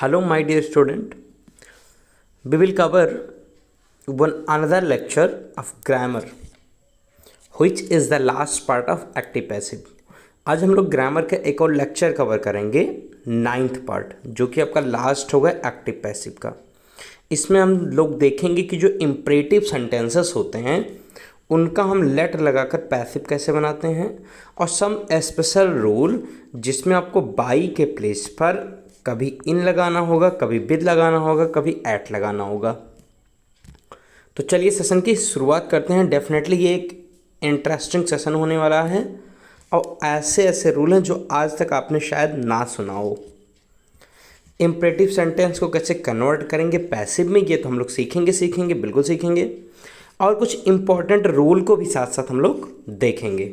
Hello, my dear student. We will cover one another lecture of grammar, which is the last part of active passive. आज हम लोग grammar का एक और lecture cover करेंगे, 9th part, जो कि आपका लास्ट होगा एक्टिव पैसिव का। इसमें हम लोग देखेंगे कि जो इम्परेटिव सेंटेंसेस होते हैं उनका हम लेट लगाकर पैसिव कैसे बनाते हैं, और सम स्पेशल रूल जिसमें आपको बाई के प्लेस पर कभी इन लगाना होगा, कभी विद लगाना होगा, कभी एट लगाना होगा। तो चलिए सेशन की शुरुआत करते हैं। डेफिनेटली ये एक इंटरेस्टिंग सेशन होने वाला है और ऐसे ऐसे रूल हैं जो आज तक आपने शायद ना सुना हो। इम्परेटिव सेंटेंस को कैसे कन्वर्ट करेंगे पैसिव में, ये तो हम लोग सीखेंगे, बिल्कुल सीखेंगे, और कुछ इम्पॉर्टेंट रूल को भी साथ साथ हम लोग देखेंगे।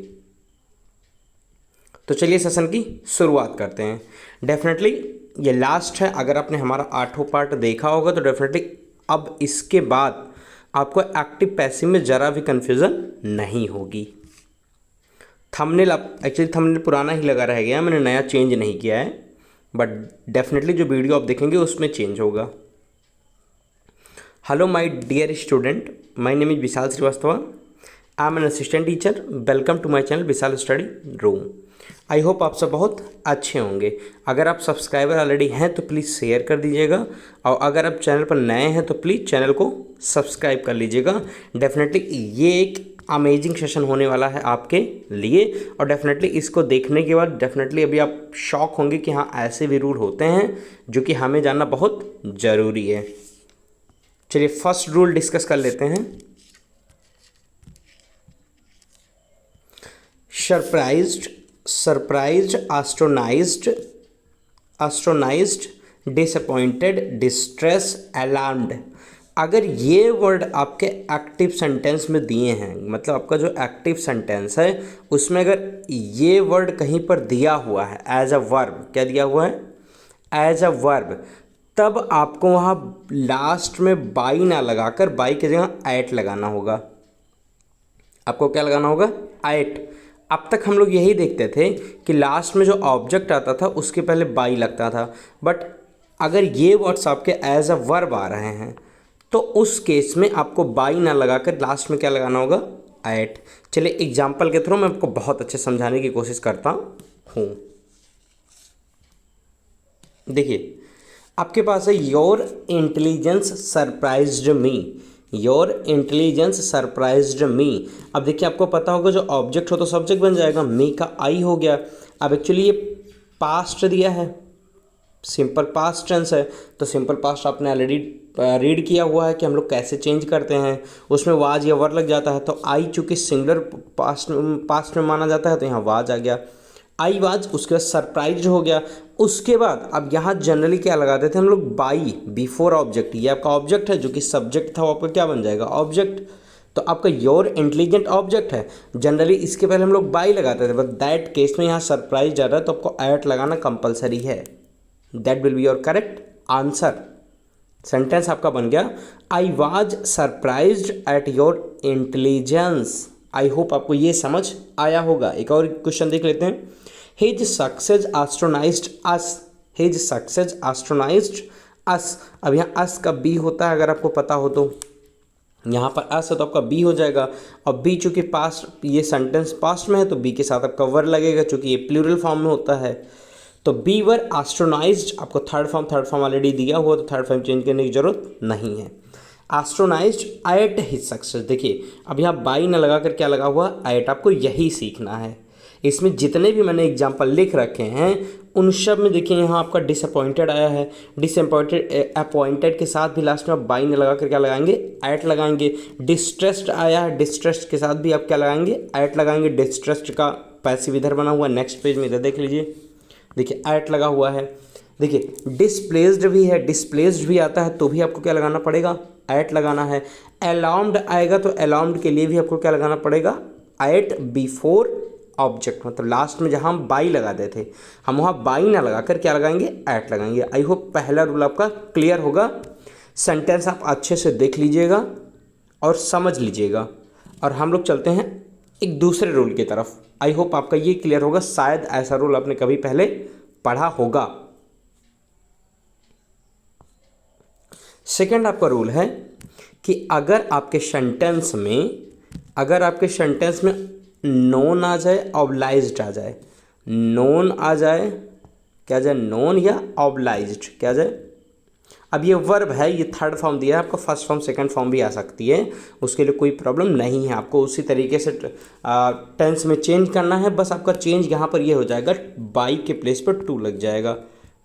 तो चलिए सेशन की शुरुआत करते हैं। डेफिनेटली ये लास्ट है। अगर आपने हमारा 8वां पार्ट देखा होगा तो डेफिनेटली अब इसके बाद आपको एक्टिव पैसिव में ज़रा भी कन्फ्यूज़न नहीं होगी। थंबनेल एक्चुअली थंबनेल पुराना ही लगा रह गया, मैंने नया चेंज नहीं किया है, बट डेफिनेटली जो वीडियो आप देखेंगे उसमें चेंज होगा। Hello my dear student, my name is Vishal Srivastava. I am an assistant teacher. Welcome to my channel Vishal study room. I hope आप सब बहुत अच्छे होंगे। अगर आप सब्सक्राइबर ऑलरेडी हैं तो प्लीज़ शेयर कर दीजिएगा, और अगर आप चैनल पर नए हैं तो प्लीज़ चैनल को सब्सक्राइब कर लीजिएगा। डेफिनेटली ये एक अमेजिंग सेशन होने वाला है आपके लिए, और डेफिनेटली इसको देखने के बाद डेफिनेटली अभी आप शॉक होंगे कि हाँ ऐसे भी रूल होते हैं जो कि हमें जानना बहुत ज़रूरी है। चलिए फर्स्ट रूल डिस्कस कर लेते हैं। Surprised, astonished, disappointed, distress, alarmed. अगर ये वर्ड आपके एक्टिव सेंटेंस में दिए हैं, मतलब आपका जो एक्टिव सेंटेंस है उसमें अगर ये वर्ड कहीं पर दिया हुआ है एज अ वर्ब, क्या दिया हुआ है एज अ वर्ब, तब आपको वहाँ लास्ट में बाई ना लगाकर बाई की जगह एट लगाना होगा। आपको क्या लगाना होगा? एट। अब तक हम लोग यही देखते थे कि लास्ट में जो ऑब्जेक्ट आता था उसके पहले बाई लगता था, बट अगर ये वर्ड्स आपके एज अ वर्ब आ रहे हैं तो उस केस में आपको बाई ना लगाकर लास्ट में क्या लगाना होगा? एट। चलिए एग्जाम्पल के थ्रू मैं आपको बहुत अच्छे समझाने की कोशिश करता हूँ। देखिए आपके पास है your intelligence surprised me, your intelligence surprised me. अब देखिए आपको पता होगा जो ऑब्जेक्ट हो तो सब्जेक्ट बन जाएगा, मी का आई हो गया। अब एक्चुअली ये पास्ट दिया है, सिंपल पास्ट टेंस है, तो सिंपल पास्ट आपने ऑलरेडी रीड किया हुआ है कि हम लोग कैसे चेंज करते हैं, उसमें वाज या वर लग जाता है। तो आई चूँकि सिंगुलर पास्ट में माना जाता है तो यहाँ वाज आ गया, आई वाज, उसके बाद सरप्राइज हो गया। उसके बाद अब यहाँ जनरली क्या लगाते थे हम लोग? By before object. ये आपका ऑब्जेक्ट है, जो कि सब्जेक्ट था वो आपका क्या बन जाएगा? ऑब्जेक्ट। तो आपका योर इंटेलिजेंट ऑब्जेक्ट है, जनरली इसके पहले हम लोग बाई लगाते थे, बट दैट केस में यहाँ सरप्राइज जा रहा है तो आपको एट लगाना कंपलसरी है। That will be your correct answer. Sentence आपका बन गया, I was surprised at your intelligence. I hope आपको ये समझ आया होगा। एक और क्वेश्चन देख लेते हैं। His success astonished us, his success astonished us। अब यहाँ अस का बी होता है, अगर आपको पता हो तो यहाँ पर अस है तो आपका बी हो जाएगा, और बी चूँकि पास्ट, ये सेंटेंस पास्ट में है तो बी के साथ आपका वर लगेगा, चूँकि ये प्लूरल फॉर्म में होता है। तो बी वर एस्ट्रोनाइज्ड, आपको थर्ड फॉर्म ऑलरेडी दिया हुआ तो थर्ड फॉर्म चेंज करने की जरूरत नहीं है। एस्ट्रोनाइज्ड एट हिज सक्सेस। देखिए अब यहाँ बाई न लगाकर क्या लगा हुआ? एट। आपको यही सीखना है। इसमें जितने भी मैंने एग्जाम्पल लिख रखे हैं उन सब में देखिए यहाँ आपका डिसअपॉइंटेड आया है, अपॉइंटेड के साथ भी लास्ट में आप बाई ने लगा कर क्या लगाएंगे? एट लगाएंगे। डिस्ट्रेस्ड आया है, डिस्ट्रेस्ड के साथ भी आप क्या लगाएंगे? एट लगाएंगे। डिस्ट्रेस्ड का पैसिव इधर बना हुआ, नेक्स्ट पेज में इधर देख लीजिए, देखिए एट लगा हुआ है। देखिए डिस्प्लेस्ड भी है, डिस्प्लेस्ड भी आता है तो भी आपको क्या लगाना पड़ेगा? एट लगाना है। अलार्म्ड आएगा तो अलार्म्ड के लिए भी आपको क्या लगाना पड़ेगा? At before object. मतलब लास्ट में जहाँ हम बाई लगाते थे हम वहाँ बाई ना लगाकर क्या लगाएंगे? एट लगाएंगे। आई होप पहला रूल आपका क्लियर होगा। सेंटेंस आप अच्छे से देख लीजिएगा और समझ लीजिएगा, और हम लोग चलते हैं एक दूसरे रूल की तरफ। आई होप आपका ये क्लियर होगा। शायद ऐसा रूल आपने कभी पहले पढ़ा होगा। सेकंड आपका रूल है कि अगर आपके सेंटेंस में नोन आ जाए, ऑब्लाइज्ड आ जाए, नोन आ जाए, क्या जाए, नोन या ऑब्लाइज्ड क्या जाए। अब ये वर्ब है, ये थर्ड फॉर्म दिया है आपको, फर्स्ट फॉर्म सेकंड फॉर्म भी आ सकती है, उसके लिए कोई प्रॉब्लम नहीं है। आपको उसी तरीके से टेंस में चेंज करना है, बस आपका चेंज यहाँ पर ये हो जाएगा, बाई के प्लेस पर टू लग जाएगा।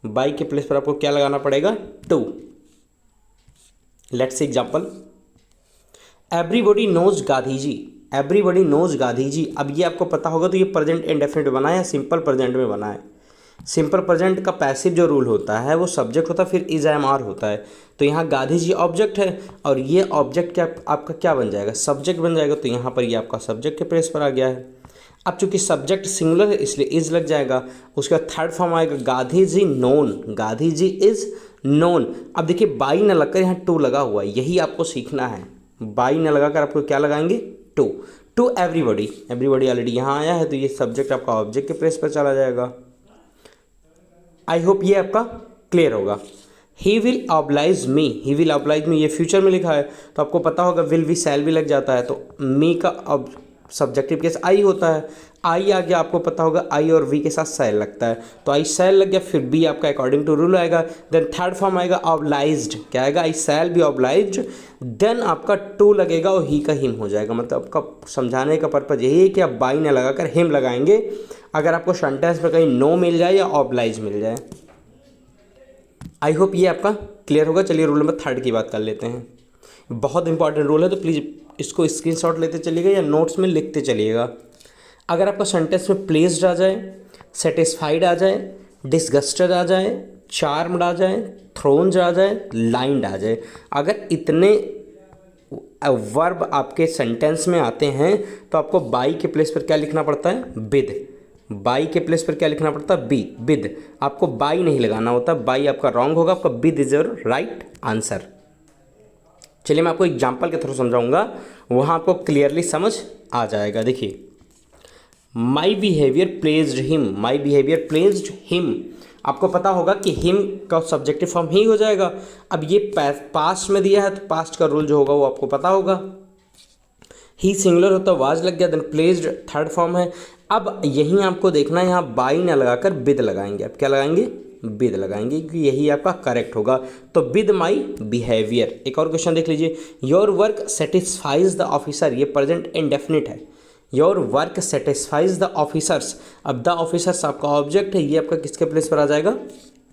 बाई के प्लेस पर आपको क्या लगाना पड़ेगा, to. Let's example, everybody knows Gandhi ji, everybody knows Gandhi ji. अब ये आपको पता होगा तो ये प्रेजेंट इंडेफिनिट बना है या सिंपल प्रेजेंट में बना है। सिंपल प्रेजेंट का पैसिव जो रूल होता है वो सब्जेक्ट होता है, फिर इज एम आर होता है। तो यहाँ गांधी जी ऑब्जेक्ट है और ये ऑब्जेक्ट क्या आपका क्या बन जाएगा, सब्जेक्ट बन जाएगा। तो यहाँ पर ये आपका सब्जेक्ट के प्लेस पर आ गया है। अब चूंकि सब्जेक्ट सिंगुलर है इसलिए इज लग जाएगा। उसका थर्ड फॉर्म आएगा Gandhi ji known, Gandhi ji is known. अब देखिए बाई न लगकर यहाँ टू लगा हुआ है, यही आपको सीखना है। बाई न लगाकर आपको क्या लगाएंगे, to. To everybody, everybody already यहाँ आया है तो ये सब्जेक्ट आपका ऑब्जेक्ट के प्लेस पर चला जाएगा। आई होप ये आपका क्लियर होगा। He will oblige me, he will oblige me, ये फ्यूचर में लिखा है तो आपको पता होगा विल भी सैल भी लग जाता है, तो मी का अब सब्जेक्टिव केस आई होता है। आई आ गया, आपको पता होगा आई और वी के साथ सैल लगता है, तो आई सैल लग गया, फिर बी आपका अकॉर्डिंग टू रूल आएगा। देन थर्ड फॉर्म आएगा ऑब्लाइज्ड, क्या आएगा, आई सैल बी ऑब्लाइज्ड। देन आपका टू लगेगा और ही का हिम हो जाएगा। मतलब आपका समझाने का पर्पज यही है कि आप बाई न लगाकर हिम लगाएंगे अगर आपको सेंटेंस में कहीं नो मिल जाए या ऑब्लाइज मिल जाए। आई होप ये आपका क्लियर होगा। चलिए रूल नंबर थर्ड की बात कर लेते हैं। बहुत इंपॉर्टेंट रूल है तो प्लीज़ इसको स्क्रीनशॉट लेते चलिएगा या नोट्स में लिखते चलिएगा। अगर आपका सेंटेंस में प्लेस्ड आ जाए, सेटिस्फाइड आ जाए, डिसगस्टेड आ जाए, चार्म्ड आ जाए, थ्रोन्ड आ जाए, लाइंड आ जाए, अगर इतने वर्ब आपके सेंटेंस में आते हैं तो आपको बाई के प्लेस पर क्या लिखना पड़ता है, विद। बाई के प्लेस पर क्या लिखना पड़ता है, बी, विद। आपको बाई नहीं लगाना होता, बाई आपका रॉन्ग होगा, आपका with is your right answer. चलिए मैं आपको एग्जाम्पल के थ्रू समझाऊंगा, वहाँ आपको क्लियरली समझ आ जाएगा। देखिए, my behaviour pledged him, my behaviour pledged him, आपको पता होगा कि हिम का सब्जेक्टिव फॉर्म ही हो जाएगा। अब ये पास्ट में दिया है तो पास्ट का रूल जो होगा वो आपको पता होगा। ही सिंगुलर होता वाज लग गया, देन प्लेज्ड थर्ड फॉर्म है। अब यहीं आपको देखना है, यहाँ बाई ना लगाकर विद लगाएंगे। अब क्या लगाएंगे, विद लगाएंगे, क्योंकि यही आपका करेक्ट होगा। तो विद माई बिहेवियर। एक और क्वेश्चन देख लीजिए, your work satisfies the officer, ये प्रेजेंट इंडेफिनिट है। Your work satisfies the officers. अब द ऑफिसर्स आपका ऑब्जेक्ट है, ये आपका किसके प्लेस पर आ जाएगा,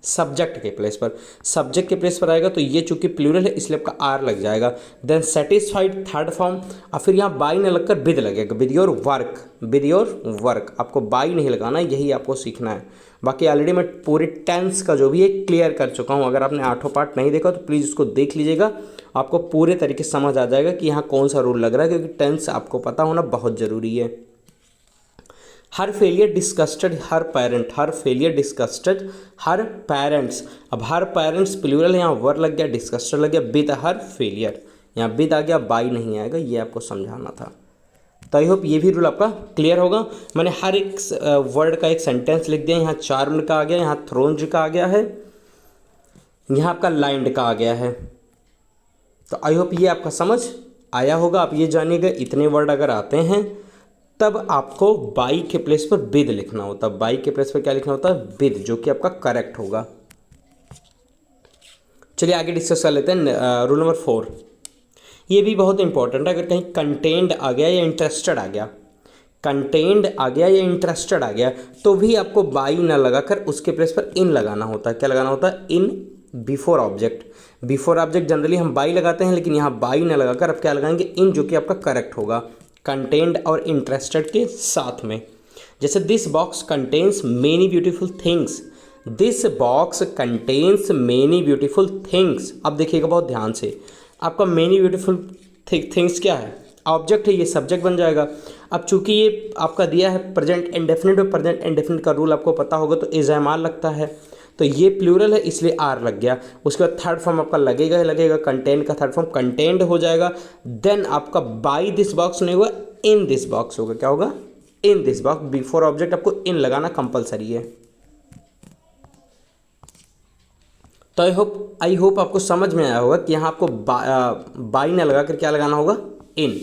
सब्जेक्ट के प्लेस पर। सब्जेक्ट के प्लेस पर आएगा तो ये चूंकि प्लूरल है इसलिए आपका आर लग जाएगा। देन सेटिस्फाइड थर्ड फॉर्म, और फिर यहाँ बाई न लगकर विद लगेगा, with your work, with your work. आपको बाई नहीं लगाना, यही आपको सीखना है। बाकी ऑलरेडी मैं पूरे टेंस का जो भी है क्लियर कर चुका हूँ। अगर आपने आठों पार्ट नहीं देखा तो प्लीज़ उसको देख लीजिएगा, आपको पूरे तरीके से समझ आ जाएगा कि यहाँ कौन सा रूल लग रहा है, क्योंकि टेंस आपको पता होना बहुत ज़रूरी है। हर फेलियर डिस्कस्टेड हर पेरेंट, हर फेलियर डिस्कस्टेड हर पेरेंट्स। अब हर पेरेंट्स प्लूरल है, यहाँ वर लग गया, डिस्कस्टेड लग गया, विद हर फेलियर, यहाँ विद आ गया, बाई नहीं आएगा, ये आपको समझाना था। तो आई होप ये भी रूल आपका क्लियर होगा। मैंने हर एक वर्ड का एक सेंटेंस लिख दिया। यहाँ चार्म्ड का आ गया, यहाँ थ्रोन्ड का आ गया है, यहाँ आपका लाइंड का आ गया है। तो आई होप ये आपका समझ आया होगा। आप ये जानिएगा, इतने वर्ड अगर आते हैं तब आपको बाई के प्लेस पर विद लिखना होता है। बाई के प्लेस पर क्या लिखना होता है, विद, जो कि आपका करेक्ट होगा। चलिए आगे डिस्कस कर लेते हैं। रूल नंबर 4, ये भी बहुत इंपॉर्टेंट है। अगर कहीं कंटेंड आ गया या इंटरेस्टेड आ गया, कंटेंड आ गया या इंटरेस्टेड आ गया, तो भी आपको बाई ना लगाकर उसके प्लेस पर इन लगाना होता है। क्या लगाना होता है, in before object. Before object generally हम बाई लगाते हैं, लेकिन यहाँ बाई ना लगाकर अब क्या लगाएंगे, इन, जो कि आपका करेक्ट होगा कंटेंड और इंटरेस्टेड के साथ में। जैसे this box contains many beautiful things, this box contains many beautiful things. अब देखिएगा बहुत ध्यान से, आपका मेनी ब्यूटीफुल थिंग्स क्या है, ऑब्जेक्ट है, ये सब्जेक्ट बन जाएगा। अब चूंकि ये आपका दिया है प्रेजेंट इंडेफिनिट, और प्रेजेंट इंडेफिनिट का रूल आपको पता होगा, तो इज एम आर लगता है, तो ये प्लूरल है इसलिए आर लग गया। उसके बाद थर्ड फॉर्म आपका लगेगा ही लगेगा, कंटेंट का थर्ड फॉर्म कंटेंट हो जाएगा। देन आपका बाई दिस बॉक्स नहीं होगा, इन दिस बॉक्स होगा। क्या होगा, in this box. Before object आपको इन लगाना कंपलसरी है। तो आई होप आपको समझ में आया होगा कि यहाँ आपको बाई ना लगा कर क्या लगाना होगा, इन।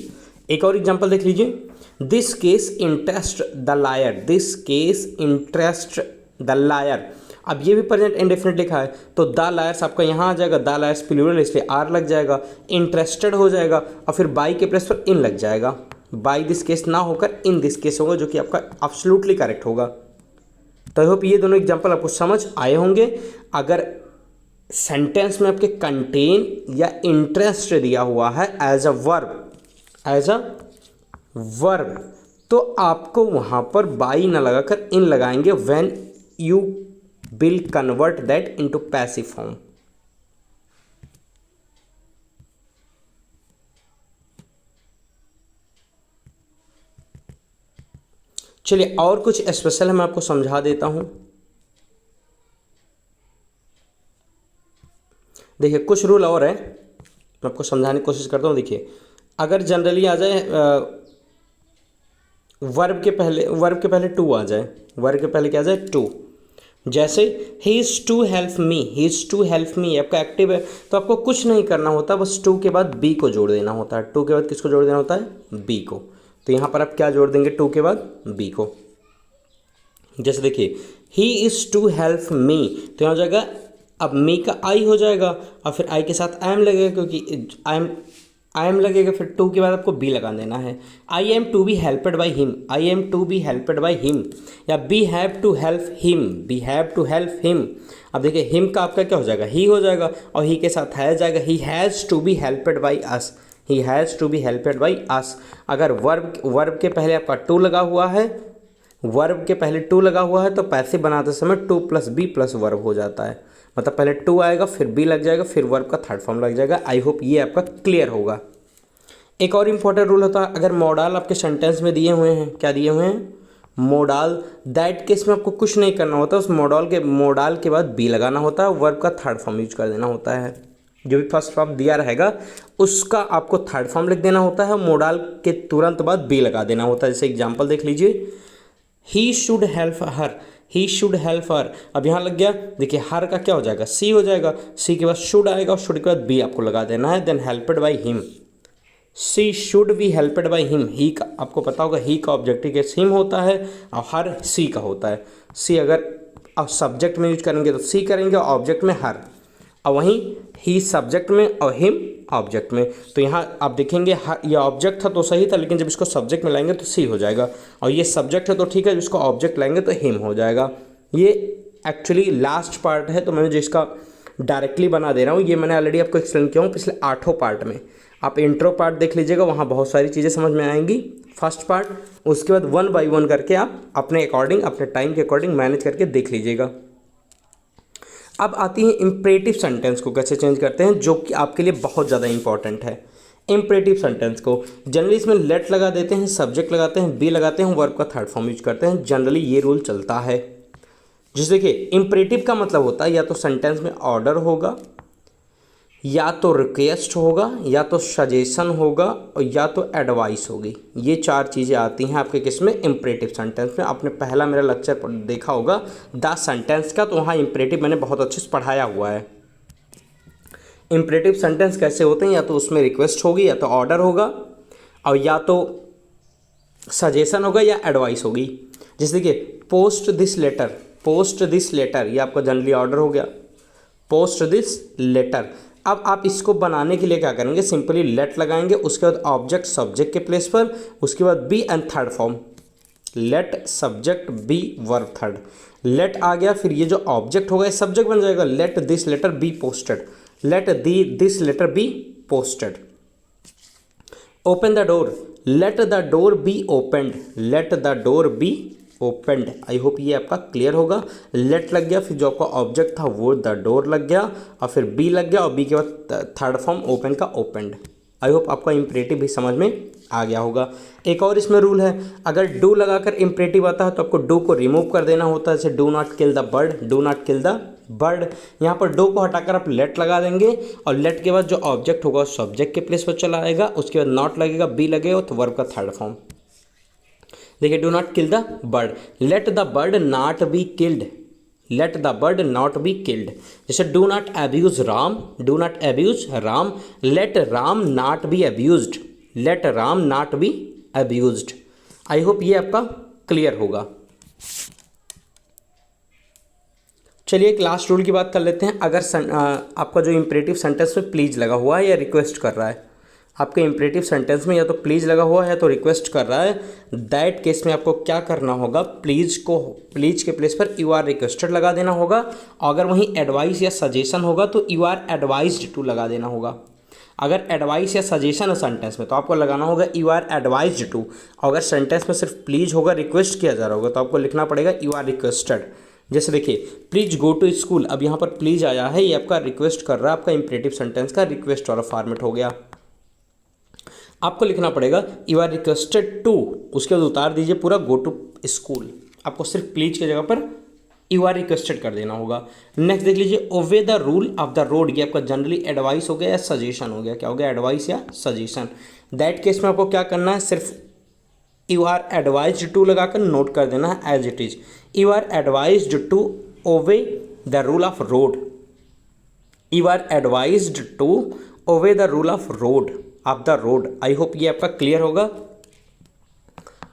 एक और एग्जांपल देख लीजिए, this case interest the lawyer, this case interest the lawyer. अब ये भी प्रेजेंट इंडेफिनिट लिखा है तो द लायर्स आपका यहाँ आ जाएगा, द लायर्स प्लूरल इसलिए आर लग जाएगा, इंटरेस्टेड हो जाएगा और फिर बाई के प्लेस पर इन लग जाएगा। बाई दिस केस ना होकर इन दिस केस होगा, जो कि आपका एब्सोल्युटली करेक्ट होगा। तो आई होप ये दोनों एग्जांपल आपको समझ आए होंगे। अगर सेंटेंस में आपके कंटेन या इंटरेस्ट दिया हुआ है एज अ वर्ब, तो आपको वहाँ पर बाई ना लगाकर इन लगाएंगे when you will convert that into passive form. चलिए और कुछ स्पेशल है मैं आपको समझा देता हूं। देखिए कुछ रूल और है, मैं आपको समझाने की कोशिश करता हूँ। देखिए अगर जनरली आ जाए वर्ब के पहले टू आ जाए, वर्ब के पहले क्या आ जाए, टू। जैसे he is to help me, he is to help me आपका एक्टिव है तो आपको कुछ नहीं करना होता, बस टू के बाद बी को जोड़ देना होता है। टू के बाद किसको जोड़ देना होता है, बी को। तो यहाँ पर आप क्या जोड़ देंगे, टू के बाद बी को। जैसे देखिए he is to help me, तो यहाँ हो जाएगा अब मी का आई हो जाएगा और फिर आई के साथ आई एम लगेगा, क्योंकि आई एम लगेगा, फिर टू के बाद आपको बी लगा देना है। I am to be helped by him, I am to be helped by him, या be have to help him, be have to help him. अब देखिए हिम का आपका क्या हो जाएगा, ही हो जाएगा और ही के साथ है जाएगा, he has to be helped by us, he has to be helped by us. अगर वर्ब के पहले आपका टू लगा हुआ है, वर्ब के पहले टू लगा हुआ है तो पैसिव बनाते समय to plus be plus verb हो जाता है। मतलब पहले टू आएगा फिर बी लग जाएगा फिर वर्ब का थर्ड फॉर्म लग जाएगा। आई होप ये आपका क्लियर होगा। एक और इम्पॉर्टेंट रूल होता है, अगर मोडाल आपके सेंटेंस में दिए हुए हैं, क्या दिए हुए हैं, मोडाल, दैट केस में आपको कुछ नहीं करना होता, उस मोडाल के बाद बी लगाना होता है, वर्ब का थर्ड फॉर्म यूज कर देना होता है। जो भी फर्स्ट फॉर्म दिया रहेगा उसका आपको थर्ड फॉर्म लिख देना होता है, मोडाल के तुरंत बाद बी लगा देना होता है। जैसे एग्जाम्पल देख लीजिए, he should help her, he should help her. अब यहाँ लग गया, देखिए हर का क्या हो जाएगा, सी हो जाएगा, सी के बाद शुड आएगा और शुड के बाद बी आपको लगा देना है, then helped by him, she should be helped by him. He का आपको पता होगा, ही का ऑब्जेक्टिव केस हिम होता है और हर सी का होता है। सी अगर आप सब्जेक्ट में यूज करेंगे तो सी करेंगे और ऑब्जेक्ट में हर, और वहीं ही सब्जेक्ट में और हिम ऑब्जेक्ट में। तो यहाँ आप देखेंगे ये ऑब्जेक्ट था तो सही था, लेकिन जब इसको सब्जेक्ट में लाएंगे तो सी हो जाएगा, और ये सब्जेक्ट है तो ठीक है, जब इसको ऑब्जेक्ट लाएंगे तो हिम हो जाएगा। ये एक्चुअली लास्ट पार्ट है तो मैंने जिसका डायरेक्टली बना दे रहा हूँ, ये मैंने ऑलरेडी आपको एक्सप्लेन किया हूँ पिछले 8 पार्ट में। आप इंट्रो पार्ट देख लीजिएगा, वहाँ बहुत सारी चीज़ें समझ में आएंगी, फर्स्ट पार्ट। उसके बाद 1 बाई 1 करके आप अपने अकॉर्डिंग, अपने टाइम के अकॉर्डिंग मैनेज करके देख लीजिएगा। अब आती है इम्परेटिव सेंटेंस को कैसे चेंज करते हैं, जो कि आपके लिए बहुत ज़्यादा इंपॉर्टेंट है। इम्परेटिव सेंटेंस को जनरली इसमें लेट लगा देते हैं, सब्जेक्ट लगाते हैं, बी लगाते हैं, वर्ब का थर्ड फॉर्म यूज करते हैं। जनरली ये रूल चलता है। जैसे देखिए इम्परेटिव का मतलब होता है या तो सेंटेंस में ऑर्डर होगा, या तो रिक्वेस्ट होगा, या तो सजेशन होगा, और या तो एडवाइस होगी। ये 4 चीज़ें आती हैं आपके किस में, इम्परेटिव सेंटेंस में। आपने पहला मेरा लेक्चर देखा होगा द सेंटेंस का, तो वहाँ इम्परेटिव मैंने बहुत अच्छे से पढ़ाया हुआ है। इम्परेटिव सेंटेंस कैसे होते हैं, या तो उसमें रिक्वेस्ट होगी, या तो ऑर्डर होगा, और या तो सजेशन होगा, या एडवाइस होगी। जैसे देखिए post this letter, post this letter, ये आपका जनरली ऑर्डर हो गया, पोस्ट दिस लेटर। अब आप इसको बनाने के लिए क्या करेंगे, सिंपली लेट लगाएंगे, उसके बाद ऑब्जेक्ट सब्जेक्ट के प्लेस पर, उसके बाद be and third form, let subject be verb third. Let आ गया, फिर ये जो ऑब्जेक्ट होगा ये सब्जेक्ट बन जाएगा, let this letter be posted, let this letter be posted. Open the door, let the door be opened, let the door be opened. I hope ये आपका क्लियर होगा। लेट लग गया, फिर जो आपका ऑब्जेक्ट था वो द डोर लग गया, और फिर बी लग गया, और बी के बाद थर्ड फॉर्म ओपन का ओपेंड। आई होप आपका इम्परेटिव भी समझ में आ गया होगा। एक और इसमें रूल है, अगर डू लगाकर इम्परेटिव आता है तो आपको डू को रिमूव कर देना होता है। जैसे do not kill the bird, do not kill the bird. यहाँ पर डू को हटाकर आप लेट लगा देंगे, और लेट के बाद जो ऑब्जेक्ट होगा सब्जेक्ट के प्लेस पर चला आएगा, उसके बाद नॉट लगेगा, बी लगेगा तो वर्ब का थर्ड फॉर्म। देखिए do not kill the bird, let the bird not be killed, let the bird not be killed. जैसे do not abuse Ram, do not abuse Ram, let Ram not be abused, let Ram not be abused. I hope ये आपका clear होगा। चलिए एक last rule की बात कर लेते हैं। अगर आपका जो इम्परेटिव सेंटेंस में प्लीज़ लगा हुआ है या रिक्वेस्ट कर रहा है, आपके इम्परेटिव सेंटेंस में या तो प्लीज़ लगा हुआ है या तो रिक्वेस्ट कर रहा है, दैट केस में आपको क्या करना होगा, प्लीज़ के प्लेस पर यू आर रिक्वेस्टेड लगा देना होगा। अगर वहीं एडवाइस या सजेशन होगा तो यू आर एडवाइज्ड टू लगा देना होगा। अगर एडवाइस या सजेशन है सेंटेंस में तो आपको लगाना होगा यू आर एडवाइज्ड टू। अगर सेंटेंस में सिर्फ प्लीज़ होगा, रिक्वेस्ट किया जा रहा होगा, तो आपको लिखना पड़ेगा यू आर रिक्वेस्टेड। जैसे देखिए प्लीज गो टू स्कूल, अब यहाँ पर प्लीज आया है, ये आपका रिक्वेस्ट कर रहा है, आपका इंपरेटिव सेंटेंस का रिक्वेस्ट वाला फॉर्मेट हो गया। आपको लिखना पड़ेगा यू आर रिक्वेस्टेड टू, उसके बाद उतार दीजिए पूरा गो टू स्कूल। आपको सिर्फ प्लीज की जगह पर यू आर रिक्वेस्टेड कर देना होगा। नेक्स्ट देख लीजिए obey the rule of the road, ये आपका जनरली एडवाइस हो गया या सजेशन हो गया। क्या हो गया, एडवाइस या सजेशन। दैट केस में आपको क्या करना है, सिर्फ यू आर एडवाइज्ड टू लगाकर नोट कर देना है as it is. You are advised to obey the rule of road, you are advised to obey the rule of road of the road. I hope ये आपका clear होगा।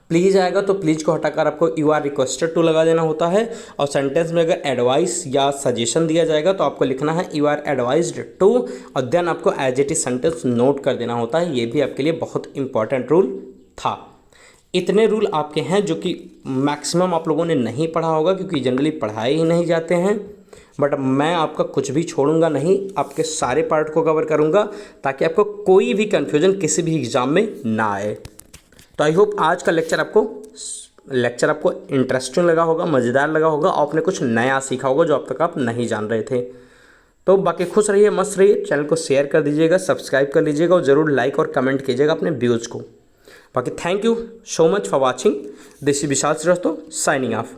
Please आएगा तो please को हटाकर आपको यू आर रिक्वेस्टेड टू लगा देना होता है, और सेंटेंस में अगर एडवाइस या सजेशन दिया जाएगा तो आपको लिखना है यू आर एडवाइज्ड टू, और देन आपको as it is sentence note कर देना होता है। ये भी आपके लिए बहुत इंपॉर्टेंट रूल था। इतने रूल आपके हैं जो कि मैक्सिमम आप लोगों ने नहीं पढ़ा होगा, क्योंकि जनरली पढ़ाए ही नहीं जाते हैं। बट मैं आपका कुछ भी छोड़ूंगा नहीं, आपके सारे पार्ट को कवर करूंगा ताकि आपको कोई भी कन्फ्यूजन किसी भी एग्ज़ाम में ना आए। तो आई होप आज का लेक्चर आपको इंटरेस्टिंग लगा होगा, मज़ेदार लगा होगा, और आपने कुछ नया सीखा होगा जो अब तक आप नहीं जान रहे थे। तो बाकी खुश रहिए, मस्त रहिए, चैनल को शेयर कर दीजिएगा, सब्सक्राइब कर लीजिएगा, और ज़रूर लाइक और कमेंट कीजिएगा अपने व्यूज़ को। बाकी thank you so much for watching. This is Vishal Srivastava signing of.